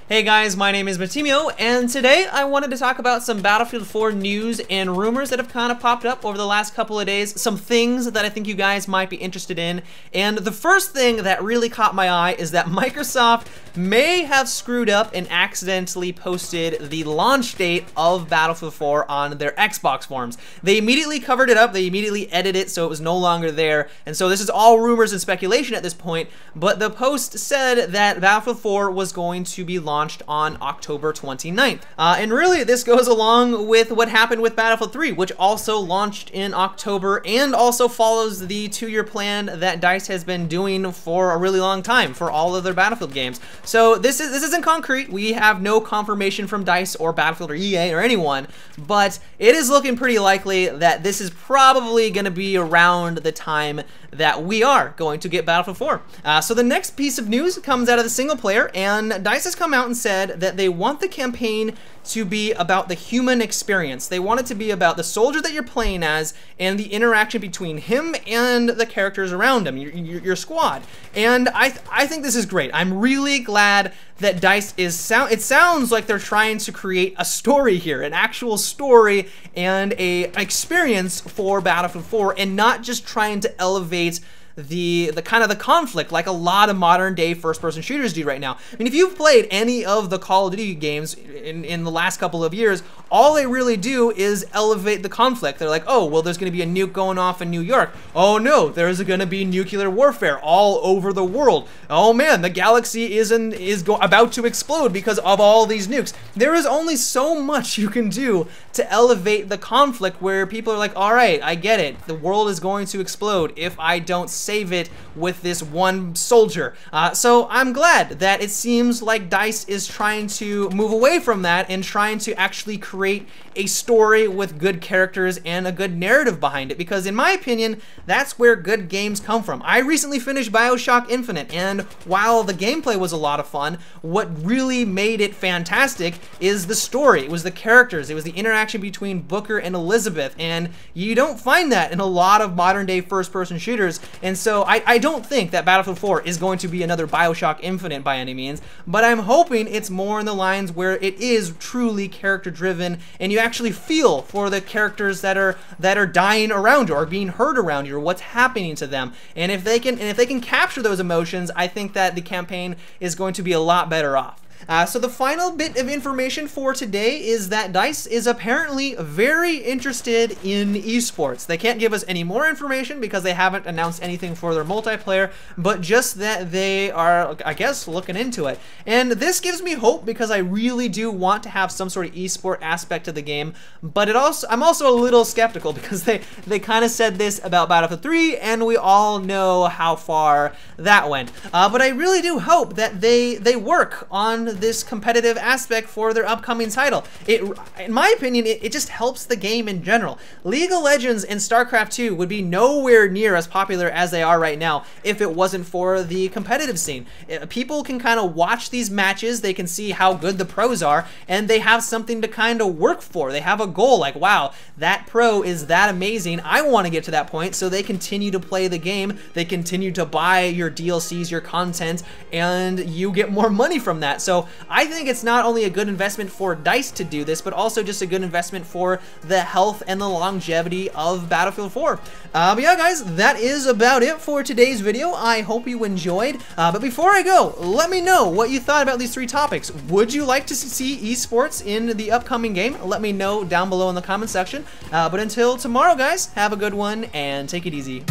Hey guys, my name is Matimio, and today I wanted to talk about some Battlefield 4 news and rumors that have kind of popped up over the last couple of days, some things that I think you guys might be interested in. And the first thing that really caught my eye is that Microsoft may have screwed up and accidentally posted the launch date of Battlefield 4 on their Xbox forums. They immediately covered it up, they immediately edited it so it was no longer there, and so this is all rumors and speculation at this point, but the post said that Battlefield 4 was going to be launched on October 29th. And really, this goes along with what happened with Battlefield 3, which also launched in October and also follows the 2-year plan that DICE has been doing for a really long time for all of their Battlefield games. So this isn't concrete. We have no confirmation from DICE or Battlefield or EA or anyone, but it is looking pretty likely that this is probably going to be around the time that we are going to get Battlefield 4. So the next piece of news comes out of the single player, and DICE has come out and said that they want the campaign to be about the human experience. They want it to be about the soldier that you're playing as and the interaction between him and the characters around him, your squad. And I think this is great. I'm really glad that DICE it sounds like they're trying to create a story here, an actual story and an experience for Battlefield 4, and not just trying to elevate the kind of the conflict like a lot of modern day first-person shooters do right now. I mean, if you've played any of the Call of Duty games in the last couple of years, all they really do is elevate the conflict. They're like, oh, well, there's going to be a nuke going off in New York. Oh no, there's going to be nuclear warfare all over the world. Oh man, the galaxy is about to explode because of all these nukes. There is only so much you can do to elevate the conflict where people are like, all right, I get it. The world is going to explode if I don't save it with this one soldier. So I'm glad that it seems like DICE is trying to move away from that and trying to actually create a story with good characters and a good narrative behind it, because in my opinion, that's where good games come from. I recently finished BioShock Infinite, and while the gameplay was a lot of fun, what really made it fantastic is the story. It was the characters, it was the interaction between Booker and Elizabeth, and you don't find that in a lot of modern day first-person shooters. And so I don't think that Battlefield 4 is going to be another BioShock Infinite by any means, but I'm hoping it's more in the lines where it is truly character-driven and you actually feel for the characters that are dying around you or being hurt around you or what's happening to them. And if they can capture those emotions, I think that the campaign is going to be a lot better off. So the final bit of information for today is that DICE is apparently very interested in eSports. They can't give us any more information because they haven't announced anything for their multiplayer, but just that they are, I guess, looking into it. And this gives me hope because I really do want to have some sort of eSport aspect to the game, but I'm also a little skeptical because they kind of said this about Battlefield 3, and we all know how far that went. But I really do hope that they work on this competitive aspect for their upcoming title. In my opinion, it just helps the game in general. League of Legends and StarCraft 2 would be nowhere near as popular as they are right now if it wasn't for the competitive scene. People can kind of watch these matches, they can see how good the pros are, and they have something to kind of work for. They have a goal like, wow, that pro is that amazing, I want to get to that point, so they continue to play the game, they continue to buy your DLCs, your content, and you get more money from that. So I think it's not only a good investment for DICE to do this, but also just a good investment for the health and the longevity of Battlefield 4. But yeah, guys, that is about it for today's video. I hope you enjoyed. But before I go, let me know what you thought about these 3 topics. Would you like to see eSports in the upcoming game? Let me know down below in the comment section. But until tomorrow, guys, have a good one and take it easy.